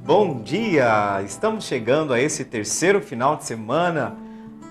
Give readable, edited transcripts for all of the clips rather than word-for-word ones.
Bom dia! Estamos chegando a esse terceiro final de semana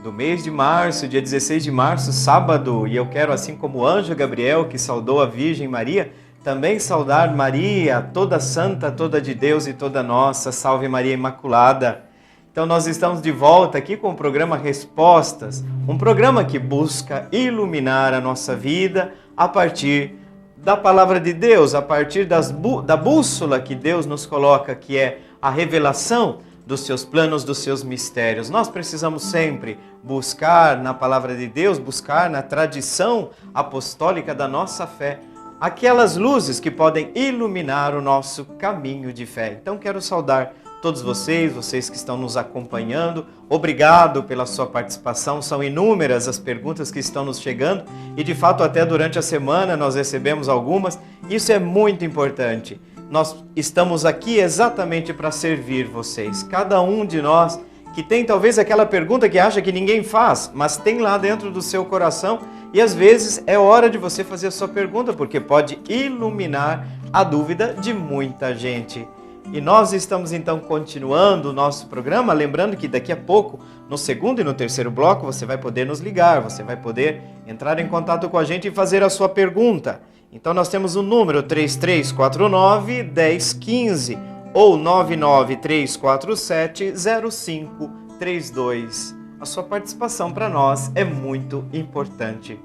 do mês de março, dia 16 de março, sábado, e eu quero, assim como o anjo Gabriel, que saudou a Virgem Maria, também saudar Maria, toda santa, toda de Deus e toda nossa, salve Maria Imaculada. Então nós estamos de volta aqui com o programa Respostas, um programa que busca iluminar a nossa vida a partir da palavra de Deus, a partir da bússola que Deus nos coloca, que é a revelação dos seus planos, dos seus mistérios. Nós precisamos sempre buscar na palavra de Deus, buscar na tradição apostólica da nossa fé, aquelas luzes que podem iluminar o nosso caminho de fé. Então quero saudar todos vocês que estão nos acompanhando. Obrigado pela sua participação. São inúmeras as perguntas que estão nos chegando e, de fato, até durante a semana nós recebemos algumas. Isso é muito importante. Nós estamos aqui exatamente para servir vocês. Cada um de nós que tem talvez aquela pergunta que acha que ninguém faz, mas tem lá dentro do seu coração e às vezes é hora de você fazer a sua pergunta, porque pode iluminar a dúvida de muita gente. E nós estamos então continuando o nosso programa, lembrando que daqui a pouco, no segundo e no terceiro bloco, você vai poder nos ligar, você vai poder entrar em contato com a gente e fazer a sua pergunta. Então nós temos o número 3349-1015 ou 99347-0532. A sua participação para nós é muito importante.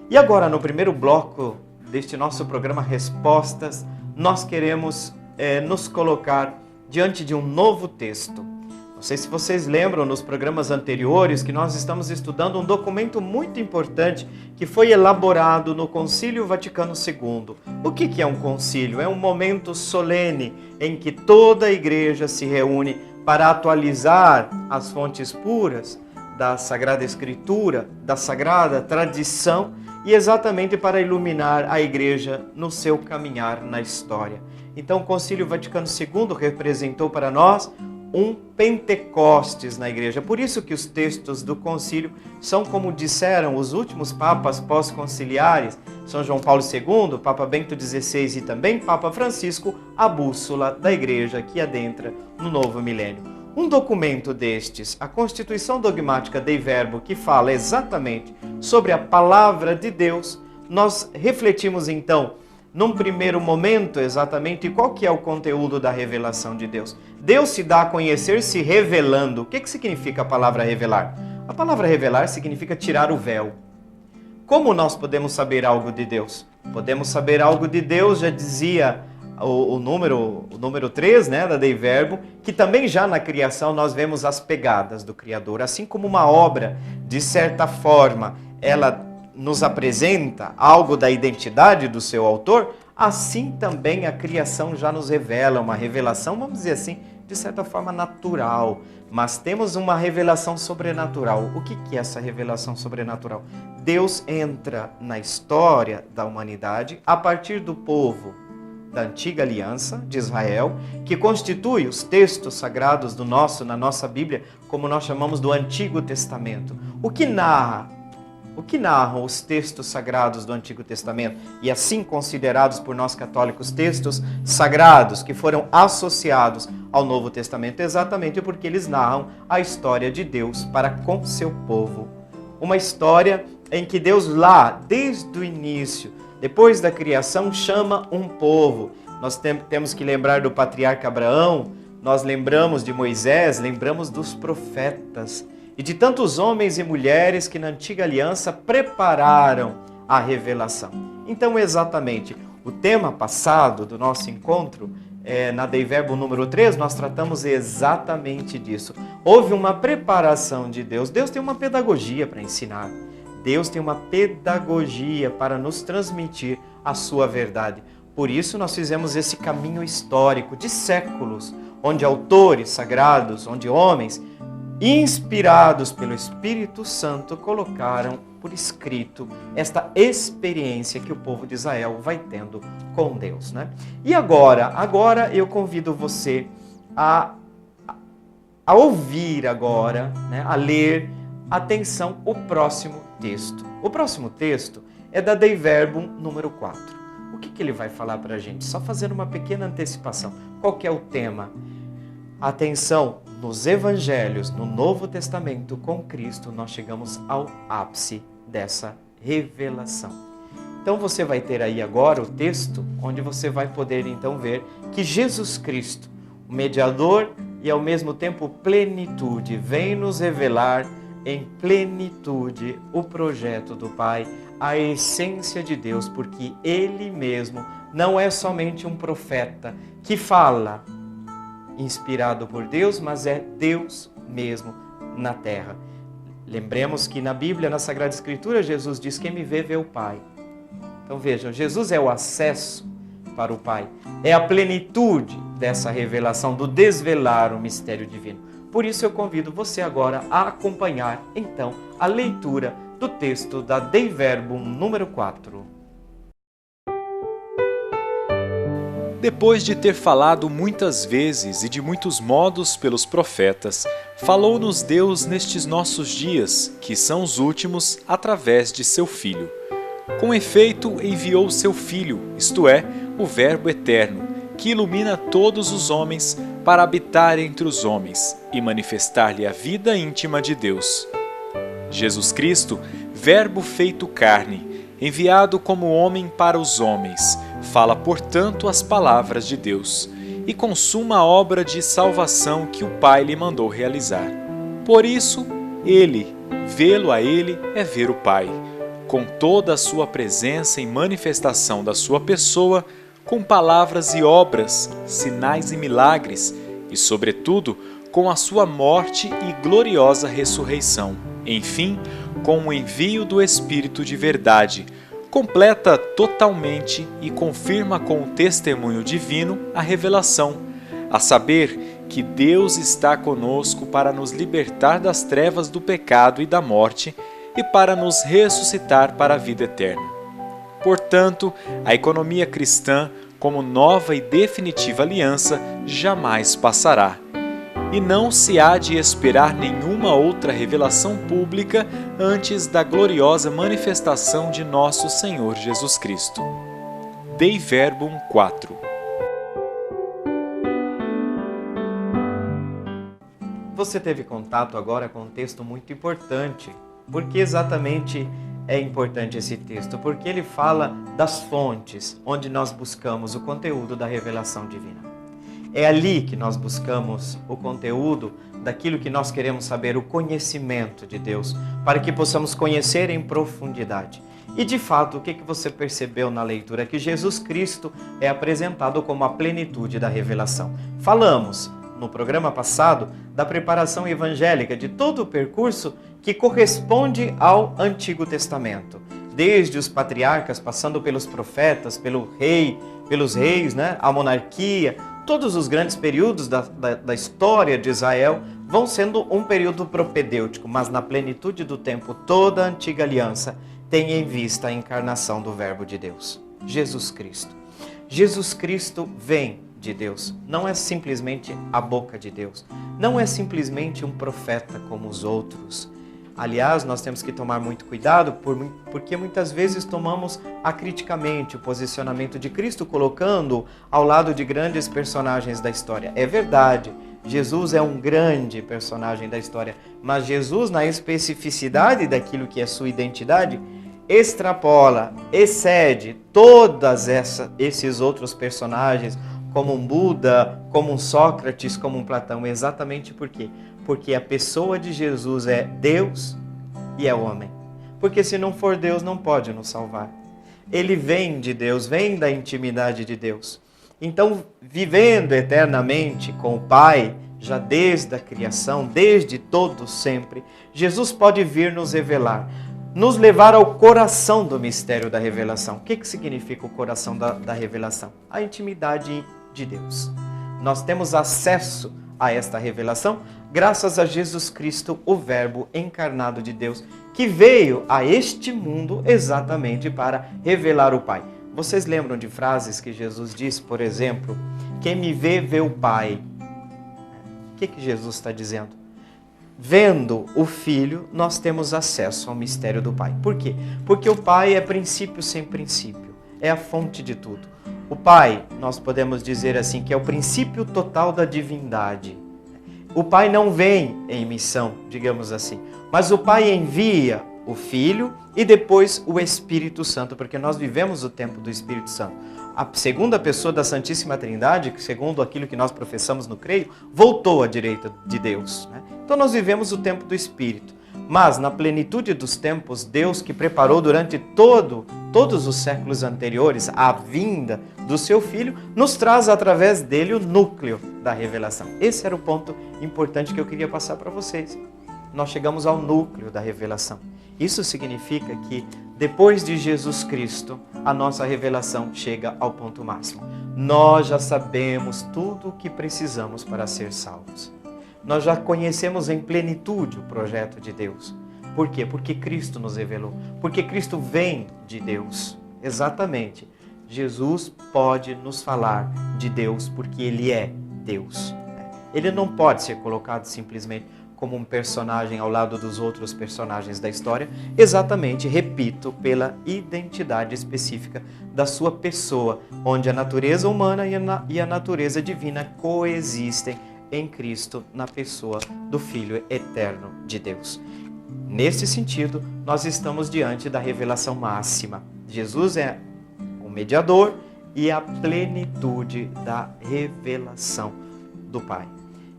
E agora, no primeiro bloco deste nosso programa Respostas, nós queremos nos colocar diante de um novo texto. Não sei se vocês lembram nos programas anteriores que nós estamos estudando um documento muito importante que foi elaborado no Concílio Vaticano II. O que é um concílio? É um momento solene em que toda a igreja se reúne para atualizar as fontes puras da Sagrada Escritura, da Sagrada Tradição e exatamente para iluminar a igreja no seu caminhar na história. Então, o Concílio Vaticano II representou para nós um Pentecostes na igreja. Por isso que os textos do concílio são, como disseram os últimos papas pós-conciliares, São João Paulo II, Papa Bento XVI e também Papa Francisco, a bússola da igreja que adentra no novo milênio. Um documento destes, a Constituição Dogmática Dei Verbo, que fala exatamente sobre a palavra de Deus, nós refletimos então num primeiro momento, exatamente, qual que é o conteúdo da revelação de Deus. Deus se dá a conhecer se revelando. O que significa a palavra revelar? A palavra revelar significa tirar o véu. Como nós podemos saber algo de Deus? Podemos saber algo de Deus, já dizia o número 3, né, da Dei Verbo, que também já na criação nós vemos as pegadas do Criador. Assim como uma obra, de certa forma, ela nos apresenta algo da identidade do seu autor, assim também a criação já nos revela uma revelação, vamos dizer assim, de certa forma natural. Mas temos uma revelação sobrenatural. O que é essa revelação sobrenatural? Deus entra na história da humanidade a partir do povo da antiga aliança de Israel, que constitui os textos sagrados na nossa Bíblia, como nós chamamos do Antigo Testamento. O que narram os textos sagrados do Antigo Testamento e assim considerados por nós católicos textos sagrados que foram associados ao Novo Testamento? Exatamente porque eles narram a história de Deus para com seu povo. Uma história em que Deus lá, desde o início, depois da criação, chama um povo. Nós temos que lembrar do patriarca Abraão, nós lembramos de Moisés, lembramos dos profetas e de tantos homens e mulheres que na antiga aliança prepararam a revelação. Então, exatamente, o tema passado do nosso encontro, na Dei Verbo número 3, nós tratamos exatamente disso. Houve uma preparação de Deus. Deus tem uma pedagogia para ensinar. Deus tem uma pedagogia para nos transmitir a sua verdade. Por isso nós fizemos esse caminho histórico de séculos, onde autores sagrados, onde homens inspirados pelo Espírito Santo, colocaram por escrito esta experiência que o povo de Israel vai tendo com Deus, né? E agora eu convido você a ouvir agora, né? A ler, atenção, o próximo texto. O próximo texto é da Dei Verbo número 4. O que ele vai falar para a gente? Só fazendo uma pequena antecipação. Qual que é o tema? Atenção, nos Evangelhos, no Novo Testamento, com Cristo, nós chegamos ao ápice dessa revelação. Então você vai ter aí agora o texto onde você vai poder então ver que Jesus Cristo, o mediador e ao mesmo tempo plenitude, vem nos revelar em plenitude o projeto do Pai, a essência de Deus, porque Ele mesmo não é somente um profeta que fala inspirado por Deus, mas é Deus mesmo na terra. Lembremos que na Bíblia, na Sagrada Escritura, Jesus diz: quem me vê, vê o Pai. Então vejam, Jesus é o acesso para o Pai, é a plenitude dessa revelação, do desvelar o mistério divino. Por isso eu convido você agora a acompanhar então a leitura do texto da Dei Verbum número 4. Depois de ter falado muitas vezes e de muitos modos pelos profetas, falou-nos Deus nestes nossos dias, que são os últimos, através de seu Filho. Com efeito, enviou seu Filho, isto é, o Verbo eterno, que ilumina todos os homens para habitar entre os homens e manifestar-lhe a vida íntima de Deus. Jesus Cristo, Verbo feito carne, enviado como homem para os homens, fala, portanto, as palavras de Deus e consuma a obra de salvação que o Pai lhe mandou realizar. Por isso, vê-lo a ele é ver o Pai, com toda a sua presença e manifestação da sua pessoa, com palavras e obras, sinais e milagres, e, sobretudo, com a sua morte e gloriosa ressurreição. Enfim, com o envio do Espírito de verdade, completa totalmente e confirma com o testemunho divino a revelação, a saber que Deus está conosco para nos libertar das trevas do pecado e da morte e para nos ressuscitar para a vida eterna. Portanto, a economia cristã, como nova e definitiva aliança, jamais passará. E não se há de esperar nenhuma outra revelação pública antes da gloriosa manifestação de nosso Senhor Jesus Cristo. Dei Verbum 4. Você teve contato agora com um texto muito importante. Por que exatamente é importante esse texto? Porque ele fala das fontes onde nós buscamos o conteúdo da revelação divina. É ali que nós buscamos o conteúdo daquilo que nós queremos saber, o conhecimento de Deus, para que possamos conhecer em profundidade. E de fato, o que você percebeu na leitura? Que Jesus Cristo é apresentado como a plenitude da revelação. Falamos no programa passado da preparação evangélica, de todo o percurso que corresponde ao Antigo Testamento. Desde os patriarcas, passando pelos profetas, pelos reis, a monarquia, todos os grandes períodos da história de Israel vão sendo um período propedêutico, mas na plenitude do tempo, toda a antiga aliança tem em vista a encarnação do Verbo de Deus, Jesus Cristo. Jesus Cristo vem de Deus, não é simplesmente a boca de Deus, não é simplesmente um profeta como os outros. Aliás, nós temos que tomar muito cuidado, porque muitas vezes tomamos acriticamente o posicionamento de Cristo, colocando ao lado de grandes personagens da história. É verdade, Jesus é um grande personagem da história, mas Jesus, na especificidade daquilo que é sua identidade, extrapola, excede todas esses outros personagens, como um Buda, como um Sócrates, como um Platão. Exatamente por quê? Porque a pessoa de Jesus é Deus e é homem. Porque se não for Deus, não pode nos salvar. Ele vem de Deus, vem da intimidade de Deus. Então, vivendo eternamente com o Pai, já desde a criação, desde todo sempre, Jesus pode vir nos revelar, nos levar ao coração do mistério da revelação. O que significa o coração da revelação? A intimidade de Deus. Nós temos acesso a esta revelação graças a Jesus Cristo, o Verbo encarnado de Deus, que veio a este mundo exatamente para revelar o Pai. Vocês lembram de frases que Jesus disse, por exemplo, quem me vê, vê o Pai. O que Jesus está dizendo? Vendo o Filho, nós temos acesso ao mistério do Pai. Por quê? Porque o Pai é princípio sem princípio, é a fonte de tudo. O Pai, nós podemos dizer assim, que é o princípio total da divindade. o Pai não vem em missão, digamos assim, mas o Pai envia o Filho e depois o Espírito Santo, porque nós vivemos o tempo do Espírito Santo. A segunda pessoa da Santíssima Trindade, segundo aquilo que nós professamos no creio, voltou à direita de Deus, né? Então nós vivemos o tempo do Espírito. Mas na plenitude dos tempos, Deus, que preparou durante todos os séculos anteriores a vinda do seu Filho, nos traz através dele o núcleo da revelação. Esse era o ponto importante que eu queria passar para vocês. Nós chegamos ao núcleo da revelação. Isso significa que depois de Jesus Cristo, a nossa revelação chega ao ponto máximo. Nós já sabemos tudo o que precisamos para ser salvos. Nós já conhecemos em plenitude o projeto de Deus. Por quê? Porque Cristo nos revelou. Porque Cristo vem de Deus. Exatamente. Jesus pode nos falar de Deus porque Ele é Deus. Ele não pode ser colocado simplesmente como um personagem ao lado dos outros personagens da história. Exatamente, repito, pela identidade específica da sua pessoa, onde a natureza humana e a natureza divina coexistem em Cristo, na pessoa do Filho eterno de Deus. Nesse sentido, nós estamos diante da revelação máxima. Jesus é o mediador e a plenitude da revelação do Pai.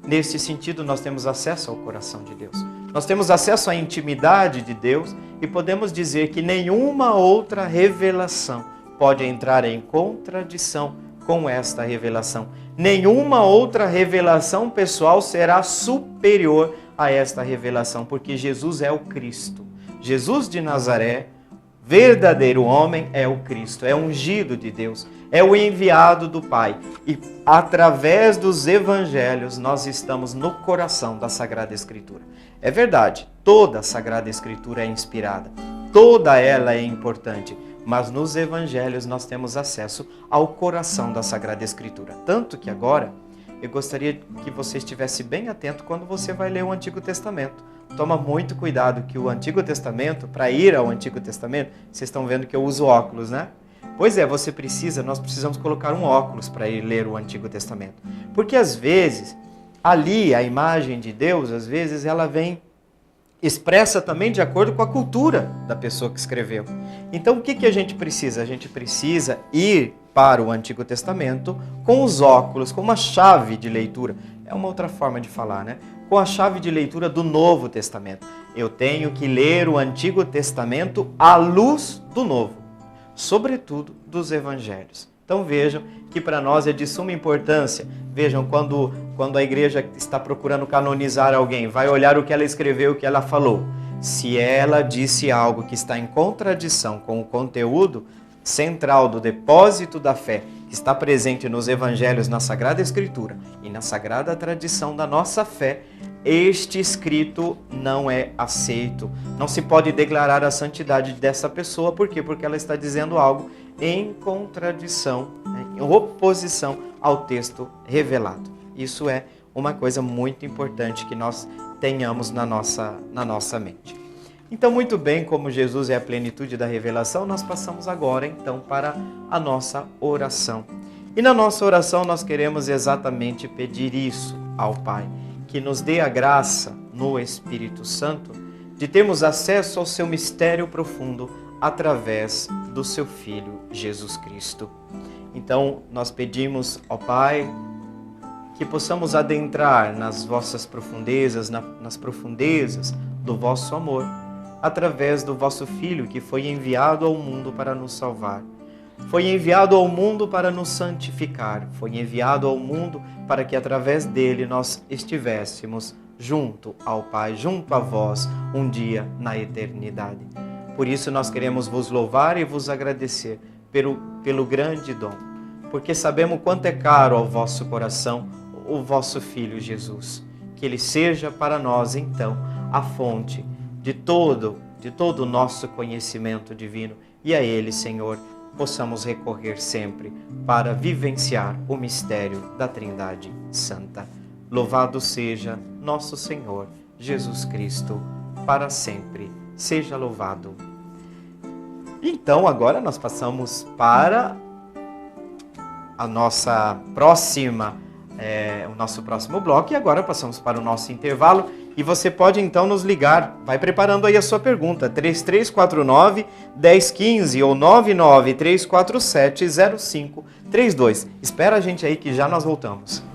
Nesse sentido, nós temos acesso ao coração de Deus. Nós temos acesso à intimidade de Deus e podemos dizer que nenhuma outra revelação pode entrar em contradição com esta revelação. Nenhuma outra revelação pessoal será superior a esta revelação, porque Jesus é o Cristo. Jesus de Nazaré, verdadeiro homem, é o Cristo, é o ungido de Deus, é o enviado do Pai. E através dos evangelhos nós estamos no coração da Sagrada Escritura. É verdade, toda a Sagrada Escritura é inspirada, toda ela é importante, mas nos evangelhos nós temos acesso ao coração da Sagrada Escritura. Tanto que agora eu gostaria que você estivesse bem atento quando você vai ler o Antigo Testamento. Toma muito cuidado que o Antigo Testamento, para ir ao Antigo Testamento, vocês estão vendo que eu uso óculos, né? Pois é, nós precisamos colocar um óculos para ir ler o Antigo Testamento. Porque às vezes, ali a imagem de Deus, às vezes ela vem expressa também de acordo com a cultura da pessoa que escreveu. Então o que a gente precisa? A gente precisa ir para o Antigo Testamento com os óculos, com uma chave de leitura. É uma outra forma de falar, né? Com a chave de leitura do Novo Testamento. Eu tenho que ler o Antigo Testamento à luz do Novo, sobretudo dos Evangelhos. Então vejam que para nós é de suma importância. Vejam, quando a igreja está procurando canonizar alguém, vai olhar o que ela escreveu, o que ela falou. Se ela disse algo que está em contradição com o conteúdo central do depósito da fé, que está presente nos Evangelhos, na Sagrada Escritura e na sagrada tradição da nossa fé, este escrito não é aceito. Não se pode declarar a santidade dessa pessoa. Por quê? Porque ela está dizendo algo em contradição, em oposição ao texto revelado. Isso é uma coisa muito importante que nós tenhamos na nossa mente. Então, muito bem, como Jesus é a plenitude da revelação, nós passamos agora, então, para a nossa oração. E na nossa oração nós queremos exatamente pedir isso ao Pai, que nos dê a graça no Espírito Santo de termos acesso ao seu mistério profundo através do seu Filho Jesus Cristo. Então, nós pedimos ao Pai que possamos adentrar nas vossas profundezas, nas profundezas do vosso amor, através do vosso Filho que foi enviado ao mundo para nos salvar. Foi enviado ao mundo para nos santificar, foi enviado ao mundo para que através dele nós estivéssemos junto ao Pai, junto a vós, um dia na eternidade. Por isso nós queremos vos louvar e vos agradecer pelo grande dom, porque sabemos quanto é caro ao vosso coração o vosso Filho Jesus. Que ele seja para nós, então, a fonte de todo o nosso conhecimento divino, e a ele, Senhor, possamos recorrer sempre para vivenciar o mistério da Trindade Santa. Louvado seja nosso Senhor Jesus Cristo, para sempre seja louvado. Então, agora nós passamos para a nossa próxima o nosso próximo bloco. E agora passamos para o nosso intervalo. E você pode então nos ligar. Vai preparando aí a sua pergunta. 3349-1015 ou 99347-0532. Espera a gente aí que já nós voltamos.